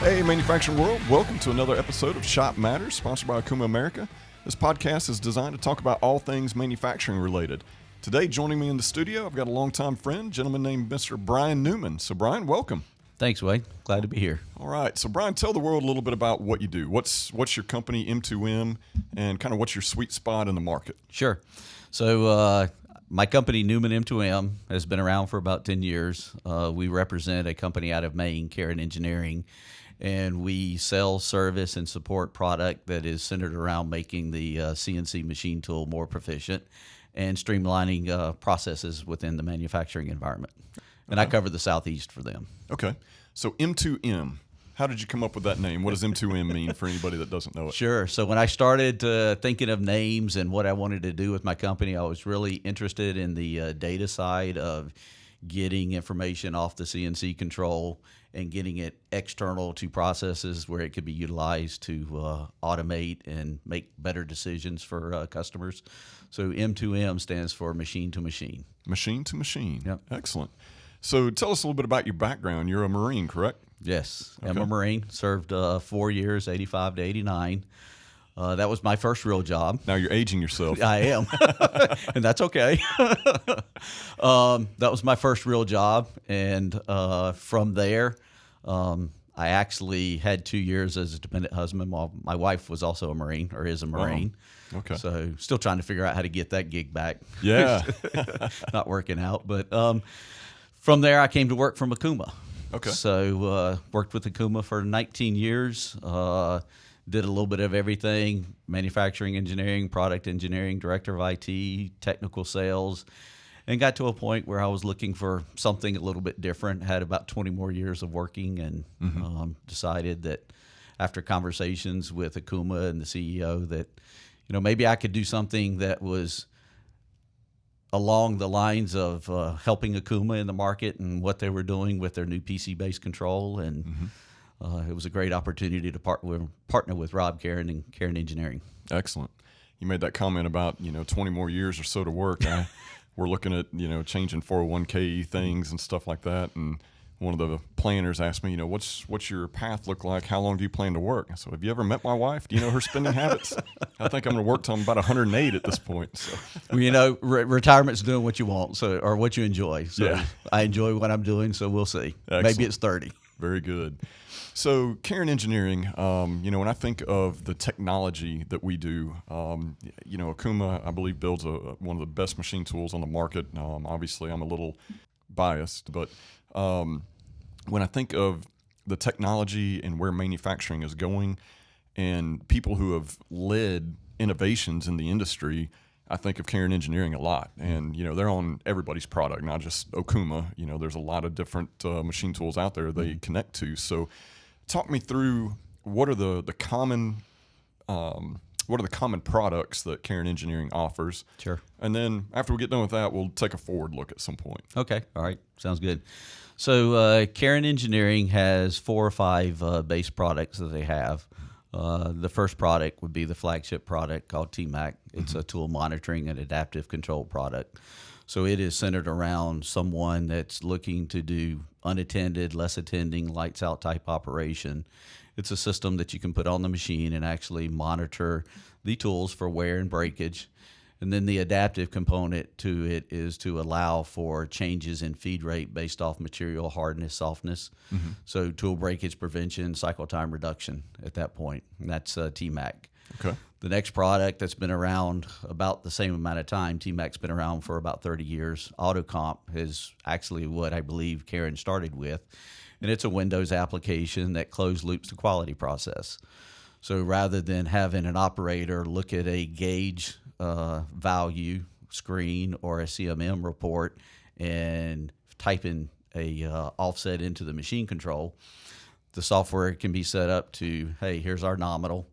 Hey, manufacturing world, welcome to another episode of Shop Matters, sponsored by Okuma America. This podcast is designed to talk about all things manufacturing related. Today, joining me in the studio, I've got a longtime friend, a gentleman named Mr. Brian Newman. So, Brian, welcome. Thanks, Wade. Glad to be here. All right. So, Brian, tell the world a little bit about what you do. What's your company, M2M, and kind of what's your sweet spot in the market? Sure. So, my company, Newman M2M, has been around for about 10 years. We represent a company out of Maine, Karen Engineering, and we sell, service, and support product that is centered around making the CNC machine tool more proficient and streamlining processes within the manufacturing environment. And I cover the Southeast for them. Okay. So M2M, how did you come up with that name? What does M2M mean for anybody that doesn't know it? Sure. So when I started thinking of names and what I wanted to do with my company, I was really interested in the data side of getting information off the CNC control and getting it external to processes where it could be utilized to automate and make better decisions for customers. So M2M stands for machine to machine. Machine to machine. Yep. Excellent. So tell us a little bit about your background. You're a Marine, correct? Yes. Okay. I'm a Marine. Served 4 years, 85 to 89. That was my first real job. Now you're aging yourself. I am, and that's okay. That was my first real job, and from there, I actually had 2 years as a dependent husband while my wife was also a Marine, or is a Marine. Wow. Okay. So still trying to figure out how to get that gig back. Yeah. Not working out. But from there, I came to work for Okuma. Okay. So worked with Okuma for 19 years. Did a little bit of everything: manufacturing engineering, product engineering, director of IT, technical sales, and got to a point where I was looking for something a little bit different. Had about 20 more years of working, and decided that after conversations with Okuma and the CEO that, maybe I could do something that was along the lines of helping Okuma in the market and what they were doing with their new PC-based control. And it was a great opportunity to partner with Rob Karen and Karen Engineering. Excellent. You made that comment about 20 more years or so to work. We're looking at changing 401k things and stuff like that. And one of the planners asked me, what's your path look like? How long do you plan to work? So have you ever met my wife? Do you know her spending habits? I think I'm going to work till I'm about 108 at this point. So. Well, retirement's doing what you want, or what you enjoy. So Yeah. I enjoy what I'm doing, so we'll see. Excellent. Maybe it's 30. Very good. So Karen Engineering, when I think of the technology that we do, Okuma, I believe, builds one of the best machine tools on the market. Obviously, I'm a little biased, but when I think of the technology and where manufacturing is going and people who have led innovations in the industry, I think of Karen Engineering a lot. And, they're on everybody's product, not just Okuma. There's a lot of different machine tools out there they connect to. So talk me through what are the common products that Karen Engineering offers. Sure. And then after we get done with that, we'll take a forward look at some point. Okay. All right. Sounds good. So Karen Engineering has 4 or 5 base products that they have. The first product would be the flagship product called TMAC. It's a tool monitoring and adaptive control product. So it is centered around someone that's looking to do unattended, less attending, lights out type operation. It's a system that you can put on the machine and actually monitor the tools for wear and breakage. And then the adaptive component to it is to allow for changes in feed rate based off material hardness, softness. So tool breakage prevention, cycle time reduction at that point. And that's TMAC. Okay. The next product that's been around about the same amount of time, TMAC's been around for about 30 years. AutoComp is actually what I believe Karen started with. And it's a Windows application that closed loops the quality process. So rather than having an operator look at a gauge value screen or a CMM report and type in a offset into the machine control, the software can be set up to, hey, here's our nominal.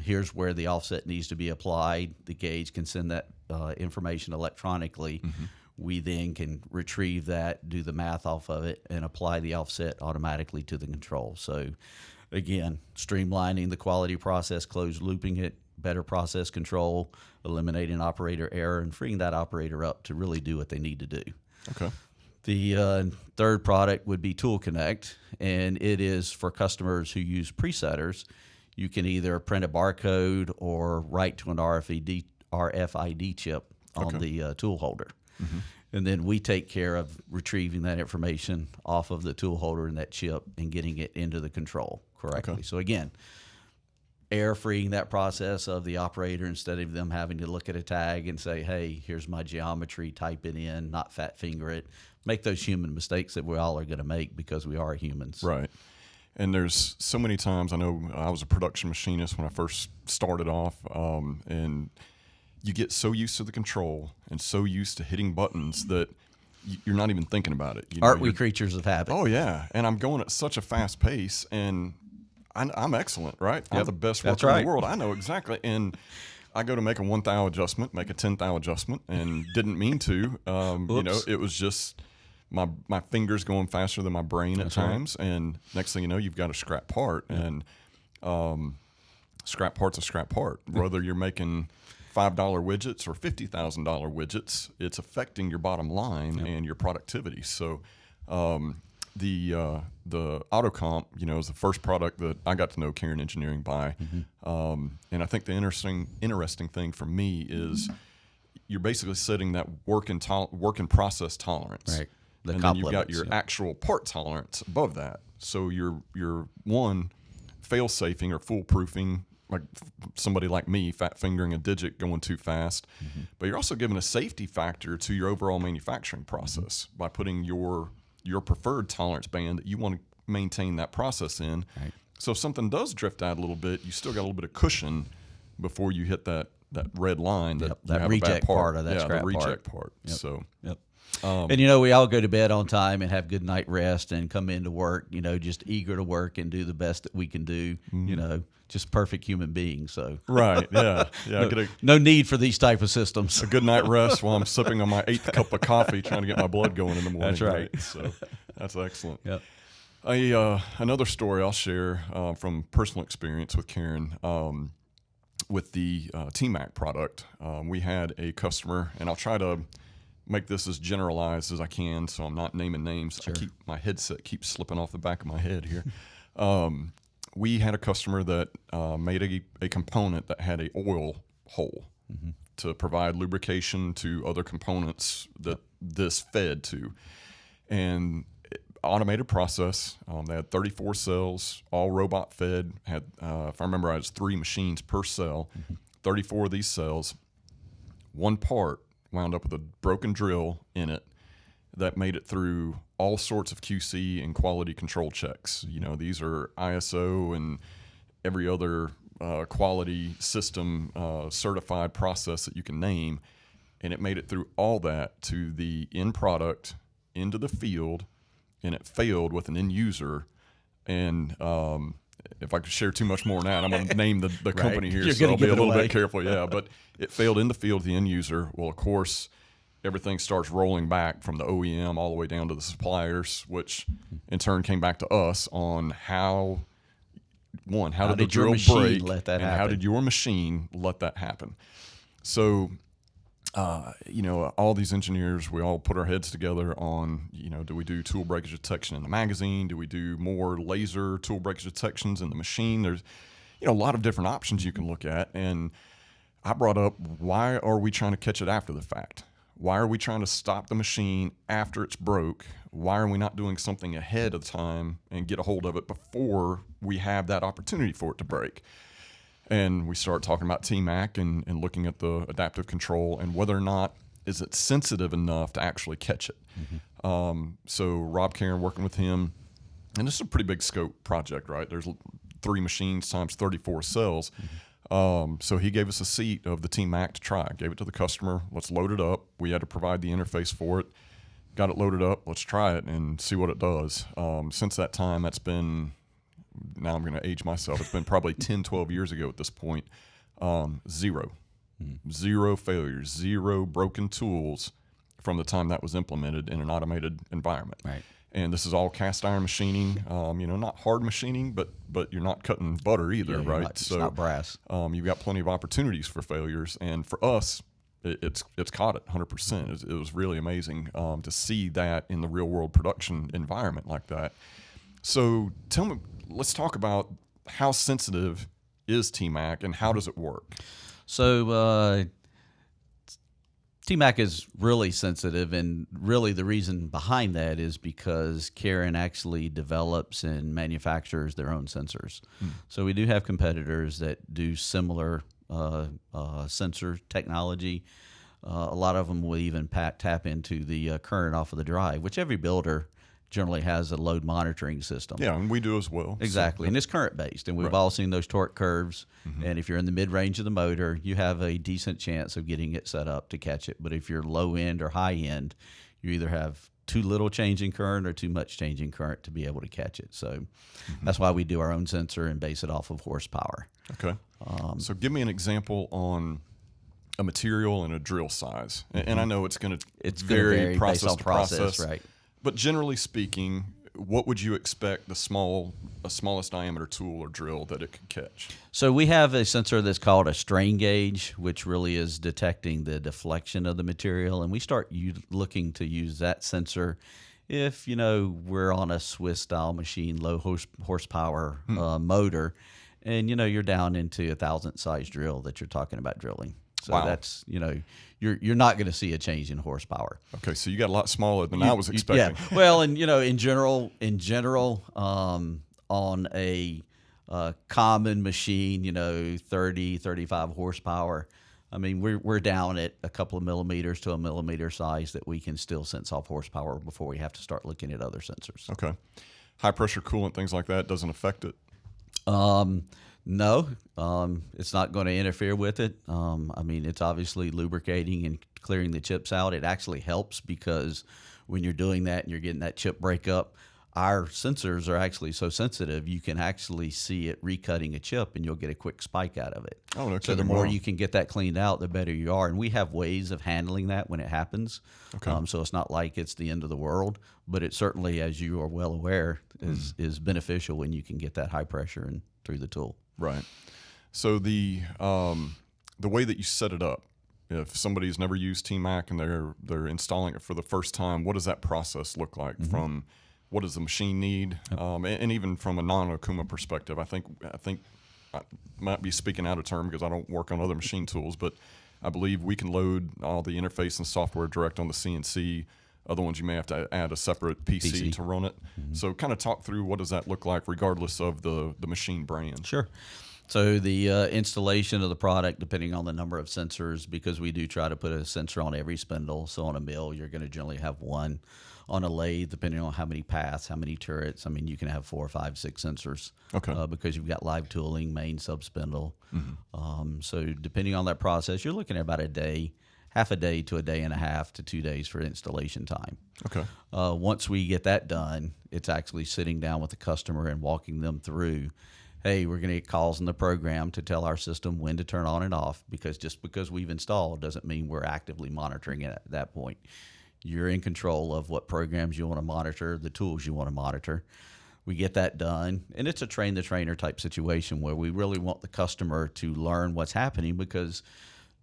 Here's where the offset needs to be applied. The gauge can send that information electronically. We then can retrieve that, do the math off of it, and apply the offset automatically to the control. So Again, streamlining the quality process, closed looping it, better process control, eliminating operator error, and freeing that operator up to really do what they need to do. Okay. The third product would be Tool Connect, and it is for customers who use presetters. You can either print a barcode or write to an RFID chip on the tool holder. And then we take care of retrieving that information off of the tool holder and that chip and getting it into the control correctly. So again, air freeing that process of the operator instead of them having to look at a tag and say, hey, here's my geometry, type it in, not fat finger it. Make those human mistakes that we all are going to make because we are humans. Right. And there's so many times, I know I was a production machinist when I first started off, and you get so used to the control and so used to hitting buttons that you're not even thinking about it. Aren't we creatures of habit? Oh, yeah. And I'm going at such a fast pace, and I'm excellent, right? I'm the best worker in the world. I know exactly. And I go to make a 1 thou adjustment, make a 10 thou adjustment, and didn't mean to. You know, it was just my fingers going faster than my brain at times. And next thing you know, you've got a scrap part. And scrap part's a scrap part. Whether you're making $5 widgets or $50,000 widgets, it's affecting your bottom line and your productivity. So the AutoComp, you know, is the first product that I got to know Cairn Engineering by. And I think the interesting thing for me is you're basically setting that work in process tolerance. Right. And then you've got your actual part tolerance above that. So you're one, fail-safing or foolproofing, like somebody like me, fat fingering a digit going too fast. But you're also giving a safety factor to your overall manufacturing process by putting your preferred tolerance band that you want to maintain that process in. Right. So if something does drift out a little bit, you still got a little bit of cushion before you hit that red line. That reject part of that scrap the reject part. Yep. So. Yep. And, you know, we all go to bed on time and have good night rest and come into work, you know, just eager to work and do the best that we can do, you know, just perfect human beings. So right, yeah. No need for these type of systems. A good night rest while I'm sipping on my 8th cup of coffee trying to get my blood going in the morning. That's right. So that's excellent. Yep. Another story I'll share from personal experience with Cairn. With the T-Mac product, we had a customer, and I'll try to make this as generalized as I can, so I'm not naming names. Sure. My headset keeps slipping off the back of my head here. We had a customer that made a component that had a oil hole to provide lubrication to other components that this fed to. And automated process. They had 34 cells, all robot fed. Had, if I remember right, it's 3 machines per cell. 34 of these cells. One part wound up with a broken drill in it that made it through all sorts of QC and quality control checks. You know, these are ISO and every other quality system certified process that you can name. And it made it through all that to the end product, into the field, and it failed with an end user. And if I could share too much more now, I'm going to name the company here, so I'll be a little bit careful. Yeah, but it failed in the field, the end user. Well, of course, everything starts rolling back from the OEM all the way down to the suppliers, which in turn came back to us on how did the drill break, and how did your machine let that happen? So, you know, all these engineers, we all put our heads together on, you know, do we do tool breakage detection in the magazine? Do we do more laser tool breakage detections in the machine? There's, you know, a lot of different options you can look at. And I brought up, why are we trying to catch it after the fact? Why are we trying to stop the machine after it's broke? Why are we not doing something ahead of time and get a hold of it before we have that opportunity for it to break? And we start talking about T-Mac and looking at the adaptive control and whether or not is it sensitive enough to actually catch it. So Rob Cairn, working with him, and this is a pretty big scope project, right? There's 3 machines times 34 cells. So he gave us a seat of the T-Mac to try. Gave it to the customer. Let's load it up. We had to provide the interface for it. Got it loaded up. Let's try it and see what it does. Since that time, that's been, now I'm going to age myself, it's been probably 10, 12 years ago at this point. Zero failures, 0 broken tools from the time that was implemented in an automated environment. Right. And this is all cast iron machining. Not hard machining, but you're not cutting butter either, Yeah, right? it's not brass. You've got plenty of opportunities for failures, and for us, it's caught it 100%. It was really amazing to see that in the real world production environment like that. So tell me, let's talk about how sensitive is TMAC and how does it work? So TMAC is really sensitive, and really the reason behind that is because Karen actually develops and manufactures their own sensors. So we do have competitors that do similar sensor technology. A lot of them will even tap into the current off of the drive, which every builder generally has a load monitoring system. Yeah, and we do as well. Exactly, and it's current based, and we've all seen those torque curves. And if you're in the mid range of the motor, you have a decent chance of getting it set up to catch it. But if you're low end or high end, you either have too little change in current or too much change in current to be able to catch it. So that's why we do our own sensor and base it off of horsepower. Okay. So give me an example on a material and a drill size. And I know it's going to vary process to process, right? But generally speaking, what would you expect the smallest diameter tool or drill that it could catch? So we have a sensor that's called a strain gauge, which really is detecting the deflection of the material, and we start looking to use that sensor if we're on a Swiss style machine, low horsepower motor, and you're down into 1,000 size drill that you're talking about drilling. So that's you're not going to see a change in horsepower. Okay, so you got a lot smaller than I was expecting. Yeah. Well, and in general, on a common machine, 30, 35 horsepower. I mean, we're down at a couple of millimeters to a millimeter size that we can still sense off horsepower before we have to start looking at other sensors. Okay, high pressure coolant, things like that doesn't affect it. No, it's not going to interfere with it. It's obviously lubricating and clearing the chips out. It actually helps because when you're doing that and you're getting that chip breakup, our sensors are actually so sensitive, you can actually see it recutting a chip and you'll get a quick spike out of it. Oh, no So the kidding. more Wow. you can get that cleaned out, the better you are. And we have ways of handling that when it happens. Okay. So it's not like it's the end of the world, but it certainly, as you are well aware, is beneficial when you can get that high pressure and through the tool. Right. So the way that you set it up, if somebody's never used TMAC and they're installing it for the first time, what does that process look like? From what does the machine need, and even from a non-Okuma perspective, I think I might be speaking out of term because I don't work on other machine tools, but I believe we can load all the interface and software direct on the CNC. Other ones you may have to add a separate PC. to run it. So kind of talk through what does that look like regardless of the machine brand. Sure. So the installation of the product, depending on the number of sensors, because we do try to put a sensor on every spindle. So on a mill, you're going to generally have one. On a lathe, depending on how many paths, how many turrets, you can have 4, 5, 6 sensors. Okay. Because you've got live tooling, main sub-spindle. So depending on that process, you're looking at about a day, half a day to a day and a half to 2 days for installation time. Okay. Once we get that done, it's actually sitting down with the customer and walking them through, hey, we're going to get calls in the program to tell our system when to turn on and off, because just because we've installed doesn't mean we're actively monitoring it at that point. You're in control of what programs you want to monitor, the tools you want to monitor. We get that done, and it's a train-the-trainer type situation where we really want the customer to learn what's happening, because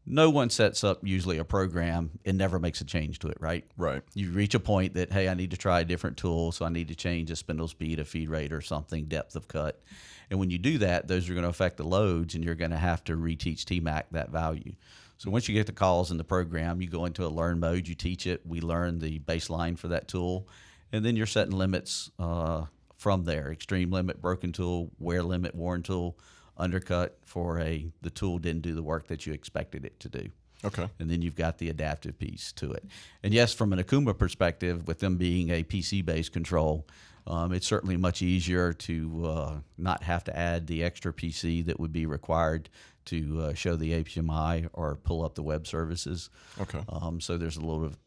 no one sets up usually a program and never makes a change to it, right? Right. You reach a point that, hey, I need to try a different tool, so I need to change a spindle speed, a feed rate or something, depth of cut. And when you do that, those are going to affect the loads, and you're going to have to reteach TMAC that value. So once you get the calls in the program, you go into a learn mode, you teach it, we learn the baseline for that tool, and then you're setting limits from there. Extreme limit, broken tool, wear limit, worn tool, undercut for the tool didn't do the work that you expected it to do. Okay. And then you've got the adaptive piece to it. And yes, from an Okuma perspective, with them being a PC-based control, it's certainly much easier to not have to add the extra PC that would be required to show the HMI or pull up the web services. Okay. So there's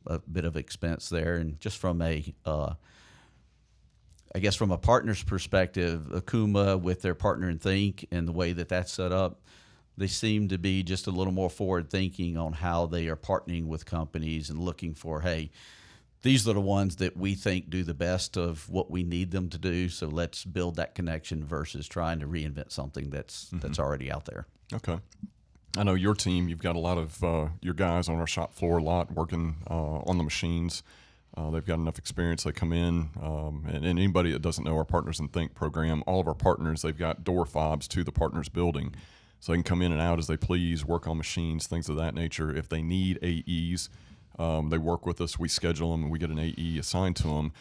a bit of expense there. And just from from a partner's perspective, Okuma with their partner in Think and the way that that's set up, they seem to be just a little more forward thinking on how they are partnering with companies and looking for, hey, these are the ones that we think do the best of what we need them to do. So let's build that connection versus trying to reinvent something that's already out there. Okay. I know your team, you've got a lot of your guys on our shop floor a lot working on the machines. They've got enough experience. They come in, and anybody that doesn't know our Partners in Think program, all of our partners, they've got door fobs to the partners building. So they can come in and out as they please, work on machines, things of that nature. If they need AEs, they work with us. We schedule them, and we get an AE assigned to them.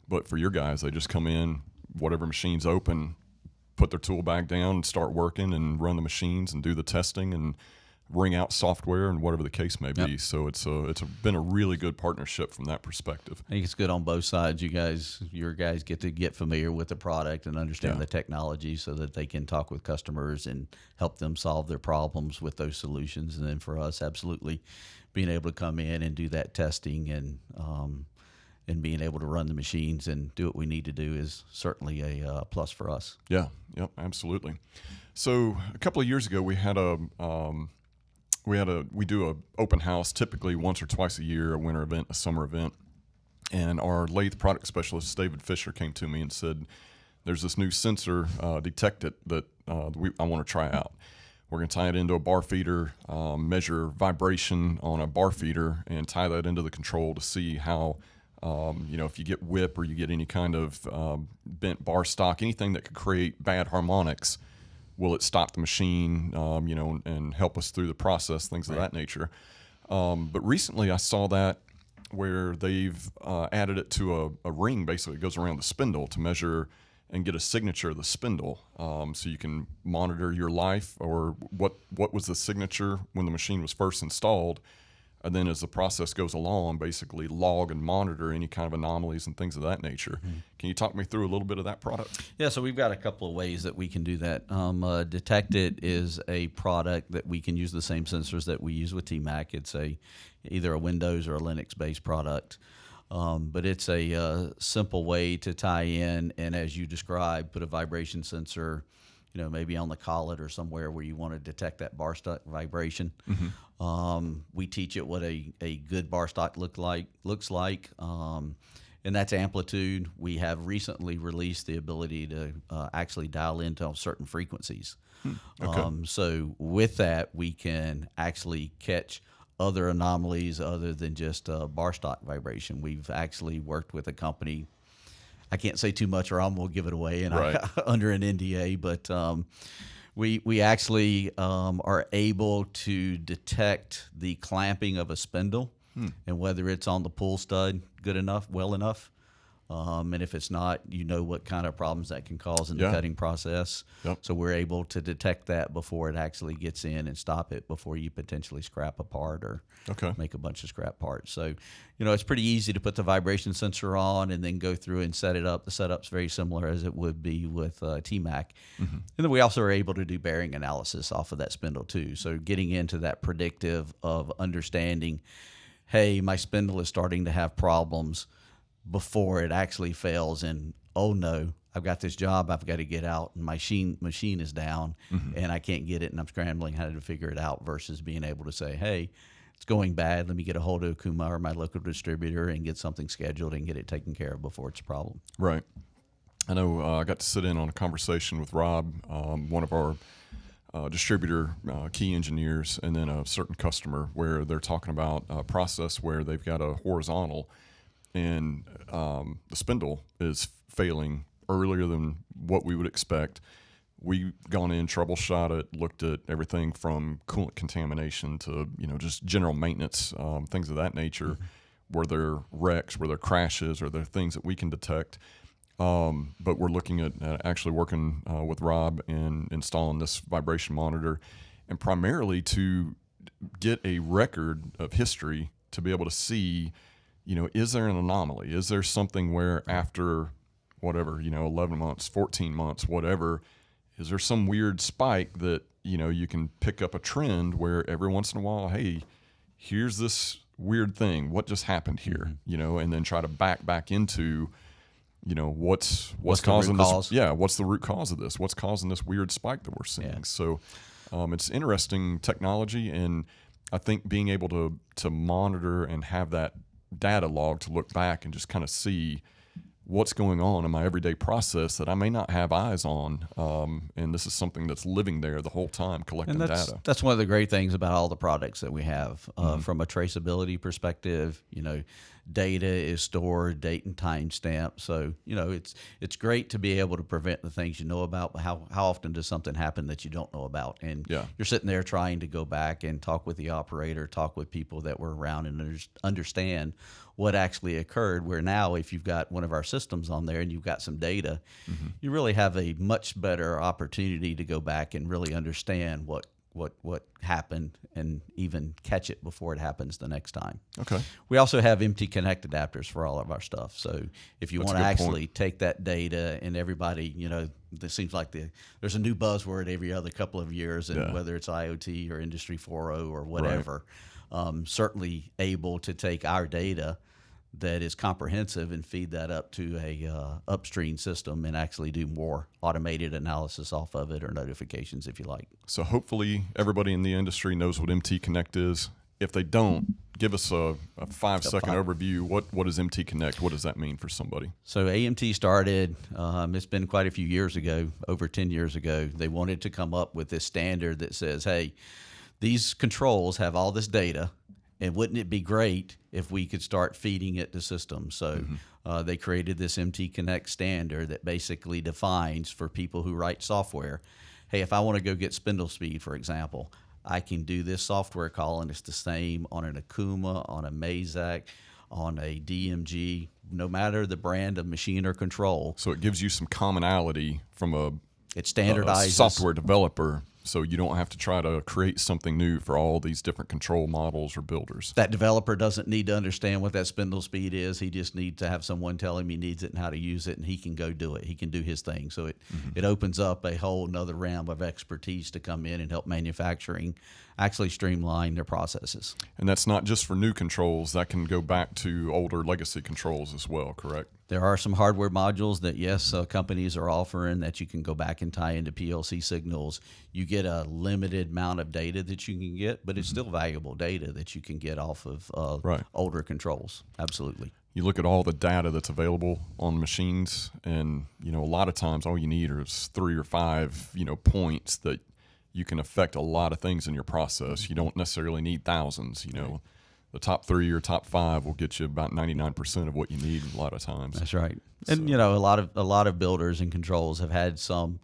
But for your guys, they just come in, whatever machine's open, put their tool bag down and start working and run the machines and do the testing and ring out software and whatever the case may be. So it's been a really good partnership from that perspective. I think it's good on both sides. Your guys get to get familiar with the product and understand the technology so that they can talk with customers and help them solve their problems with those solutions. And then for us, absolutely being able to come in and do that testing and being able to run the machines and do what we need to do is certainly a plus for us. Yeah, yep, absolutely. So a couple of years ago, we do a open house typically once or twice a year, a winter event, a summer event. And our lathe product specialist, David Fisher, came to me and said, there's this new sensor detected that I want to try out. We're going to tie it into a bar feeder, measure vibration on a bar feeder, and tie that into the control to see how, if you get whip or you get any kind of bent bar stock, anything that could create bad harmonics, will it stop the machine, and help us through the process, things of that nature. But recently I saw that where they've added it to a ring, basically. It goes around the spindle to measure and get a signature of the spindle, so you can monitor your life or what was the signature when the machine was first installed. And then as the process goes along, basically log and monitor any kind of anomalies and things of that nature. Mm-hmm. Can you talk me through a little bit of that product? Yeah, so we've got a couple of ways that we can do that. Detect-It is a product that we can use the same sensors that we use with TMAC. It's either a Windows or a Linux-based product. But it's a simple way to tie in and, as you described, put a vibration sensor, maybe on the collet or somewhere where you want to detect that bar stock vibration. Mm-hmm. We teach it what a good bar stock looks like, and that's amplitude. We have recently released the ability to actually dial into certain frequencies. Okay. So with that, we can actually catch other anomalies other than just bar stock vibration. We've actually worked with a company. I can't say too much or I'm going to give it away and right. under an NDA, but we actually are able to detect the clamping of a spindle and whether it's on the pull stud well enough. And if it's not, what kind of problems that can cause in the cutting process. Yep. So we're able to detect that before it actually gets in and stop it before you potentially scrap a part or make a bunch of scrap parts. So, it's pretty easy to put the vibration sensor on and then go through and set it up. The setup's very similar as it would be with TMAC. Mm-hmm. And then we also are able to do bearing analysis off of that spindle too. So getting into that predictive of understanding, hey, my spindle is starting to have problems before it actually fails, and oh no, I've got this job I've got to get out, and my machine is down, and I can't get it, and I'm scrambling how to figure it out, versus being able to say, hey, it's going bad, let me get a hold of Okuma or my local distributor and get something scheduled and get it taken care of before it's a problem. Right. I know I got to sit in on a conversation with Rob, one of our distributor key engineers, and then a certain customer where they're talking about a process where they've got a horizontal and the spindle is failing earlier than what we would expect. We've gone in, troubleshot it, looked at everything from coolant contamination to, just general maintenance, things of that nature. Mm-hmm. Were there wrecks, were there crashes, are there things that we can detect? But we're looking at actually working with Rob and installing this vibration monitor, and primarily to get a record of history to be able to see, is there an anomaly? Is there something where after whatever, 11 months, 14 months, whatever, is there some weird spike that, you can pick up a trend where every once in a while, hey, here's this weird thing. What just happened here? Mm-hmm. And then try to back into, what's causing this? Yeah. What's the root cause of this? What's causing this weird spike that we're seeing? Yeah. So it's interesting technology. And I think being able to monitor and have that data log to look back and just kind of see what's going on in my everyday process that I may not have eyes on. And this is something that's living there the whole time, collecting And data. that's one of the great things about all the products that we have. From a traceability perspective, data is stored, date and time stamp. So, it's great to be able to prevent the things you know about, but how often does something happen that you don't know about? And Yeah. you're sitting there trying to go back and talk with the operator, talk with people that were around and understand what actually occurred. Where now, if you've got one of our systems on there and you've got some data, you really have a much better opportunity to go back and really understand what happened and even catch it before it happens the next time. Okay. We also have MT Connect adapters for all of our stuff. So if you That's want a to good point. actually take that data, and everybody, it seems like there's a new buzzword every other couple of years, and Yeah. whether it's IoT or Industry 4.0 or whatever, certainly able to take our data that is comprehensive and feed that up to a upstream system and actually do more automated analysis off of it, or notifications, if you like. So hopefully everybody in the industry knows what MT Connect is. If they don't, give us a 5-second overview. What is MT Connect? What does that mean for somebody? So AMT started, it's been quite a few years ago, over 10 years ago. They wanted to come up with this standard that says, hey, these controls have all this data, and wouldn't it be great if we could start feeding it to systems? So they created this MT Connect standard that basically defines for people who write software, hey, if I want to go get spindle speed, for example, I can do this software call, and it's the same on an Akuma, on a Mazak, on a DMG, no matter the brand of machine or control. So it gives you some commonality from a It standardizes. software developer, so you don't have to try to create something new for all these different control models or builders. That developer doesn't need to understand what that spindle speed is. He just needs to have someone tell him he needs it and how to use it, and he can go do it. He can do his thing. So it opens up a whole nother realm of expertise to come in and help manufacturing actually streamline their processes. And that's not just for new controls. That can go back to older legacy controls as well, correct? There are some hardware modules that, yes, companies are offering that you can go back and tie into PLC signals. You get a limited amount of data that you can get, but it's still valuable data that you can get off of Right. older controls. Absolutely. You look at all the data that's available on machines, and a lot of times all you need is 3 or 5 points that you can affect a lot of things in your process. You don't necessarily need thousands. The top 3 or top 5 will get you about 99% of what you need a lot of times. That's right. And a lot of builders and controls have had some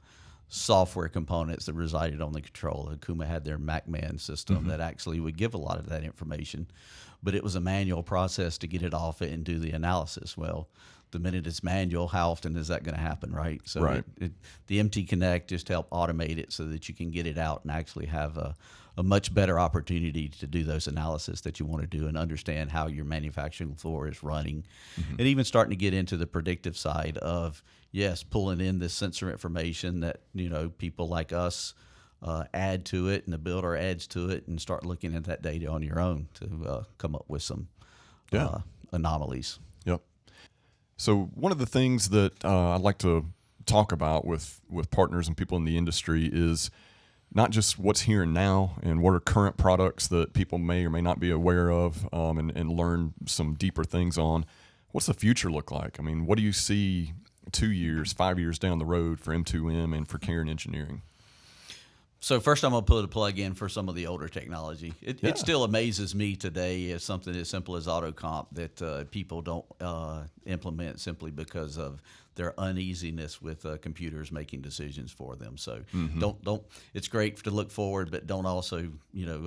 software components that resided on the control. Akuma had their MacMan system that actually would give a lot of that information, but it was a manual process to get it off it and do the analysis. Well, the minute it's manual, how often is that going to happen, right? So Right. The MT Connect just help automate it so that you can get it out and actually have a much better opportunity to do those analysis that you want to do and understand how your manufacturing floor is running. And even starting to get into the predictive side of, yes, pulling in this sensor information that, people like us add to it, and the builder adds to it, and start looking at that data on your own to come up with some anomalies. Yep. So one of the things that I'd like to talk about with partners and people in the industry is not just what's here and now and what are current products that people may or may not be aware of, and learn some deeper things on. What's the future look like? I mean, what do you see 2 years, 5 years down the road for M2M and for Cairn Engineering? So first, I'm going to put a plug in for some of the older technology. It still amazes me today as something as simple as AutoComp that people don't implement simply because of their uneasiness with computers making decisions for them. So don't. It's great to look forward, but don't also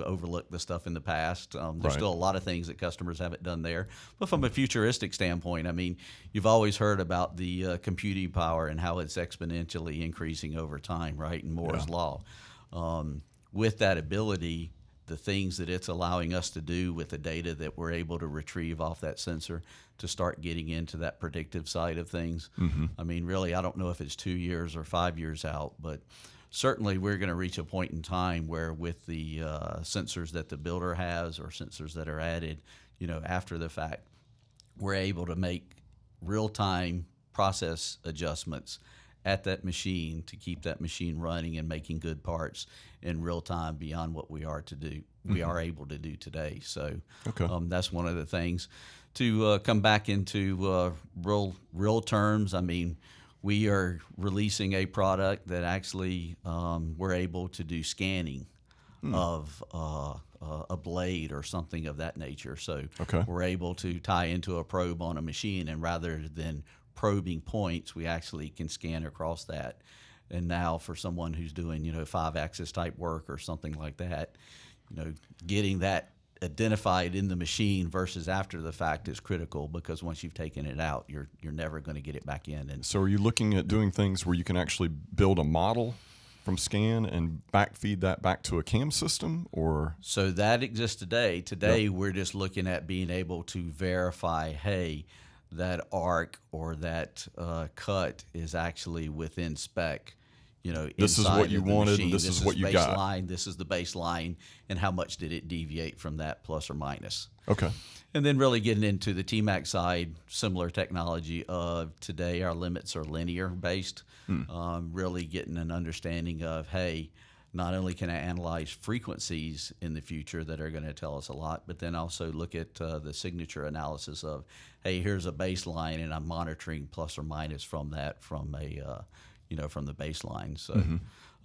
overlook the stuff in the past. There's Right. still a lot of things that customers haven't done there. But from a futuristic standpoint, I mean, you've always heard about the computing power and how it's exponentially increasing over time, right? And Moore's law. With that ability, the things that it's allowing us to do with the data that we're able to retrieve off that sensor to start getting into that predictive side of things. I mean, really, I don't know if it's 2 years or 5 years out, but certainly we're going to reach a point in time where with the sensors that the builder has or sensors that are added, after the fact, we're able to make real-time process adjustments at that machine to keep that machine running and making good parts in real time beyond what we are able to do today. So Okay. that's one of the things. To come back into real terms, I mean, we are releasing a product that actually we're able to do scanning of a blade or something of that nature. So Okay. we're able to tie into a probe on a machine, and rather than probing points, we actually can scan across that. And now for someone who's doing, 5-axis type work or something like that, getting that identified in the machine versus after the fact is critical, because once you've taken it out, you're never going to get it back in. And So are you looking at doing things where you can actually build a model from scan and feed that back to a CAM system, or? so that exists today. Today, we're just looking at being able to verify, hey, that arc or that cut is actually within spec. This is inside what you of the wanted, machine. and this is what you baseline, got. This is the baseline, and how much did it deviate from that, plus or minus? Okay. And then really getting into the TMAC side, similar technology of today, our limits are linear based. Really getting an understanding of, hey, not only can I analyze frequencies in the future that are going to tell us a lot, but then also look at the signature analysis of, hey, here's a baseline, and I'm monitoring plus or minus from that, from the baseline. So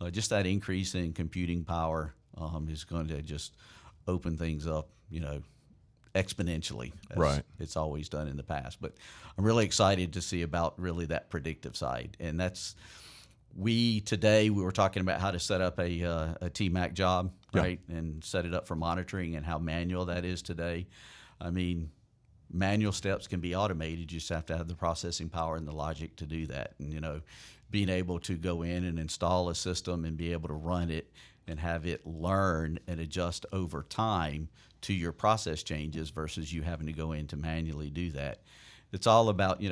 just that increase in computing power is going to just open things up, exponentially, as Right. it's always done in the past. But I'm really excited to see about really that predictive side. And that's, today we were talking about how to set up a TMAC job, Yeah. right? And set it up for monitoring, and how manual that is today. I mean, manual steps can be automated. You just have to have the processing power and the logic to do that. And, being able to go in and install a system and be able to run it and have it learn and adjust over time to your process changes versus you having to go in to manually do that. It's all about,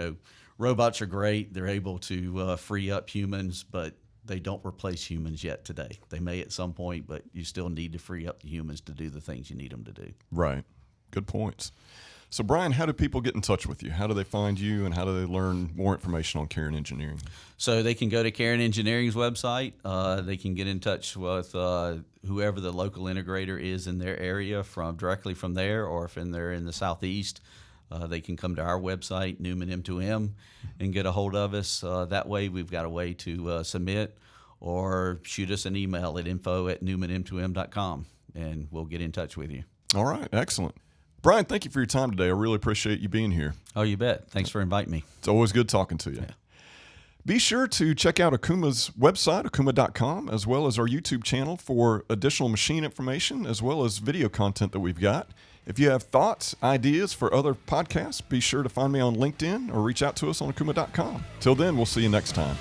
robots are great. They're able to free up humans, but they don't replace humans yet today. They may at some point, but you still need to free up the humans to do the things you need them to do. Right. Good points. So, Brian, how do people get in touch with you? How do they find you, and how do they learn more information on Caron Engineering? So they can go to Caron Engineering's website. They can get in touch with whoever the local integrator is in their area directly from there, or if they're in the Southeast, they can come to our website, Newman M2M, and get a hold of us. That way we've got a way to submit, or shoot us an email at info@newmanm2m.com, and we'll get in touch with you. All right. Excellent. Brian, thank you for your time today. I really appreciate you being here. Oh, you bet. Thanks for inviting me. It's always good talking to you. Yeah. Be sure to check out Akuma's website, akuma.com, as well as our YouTube channel for additional machine information, as well as video content that we've got. If you have thoughts, ideas for other podcasts, be sure to find me on LinkedIn or reach out to us on akuma.com. Till then, we'll see you next time.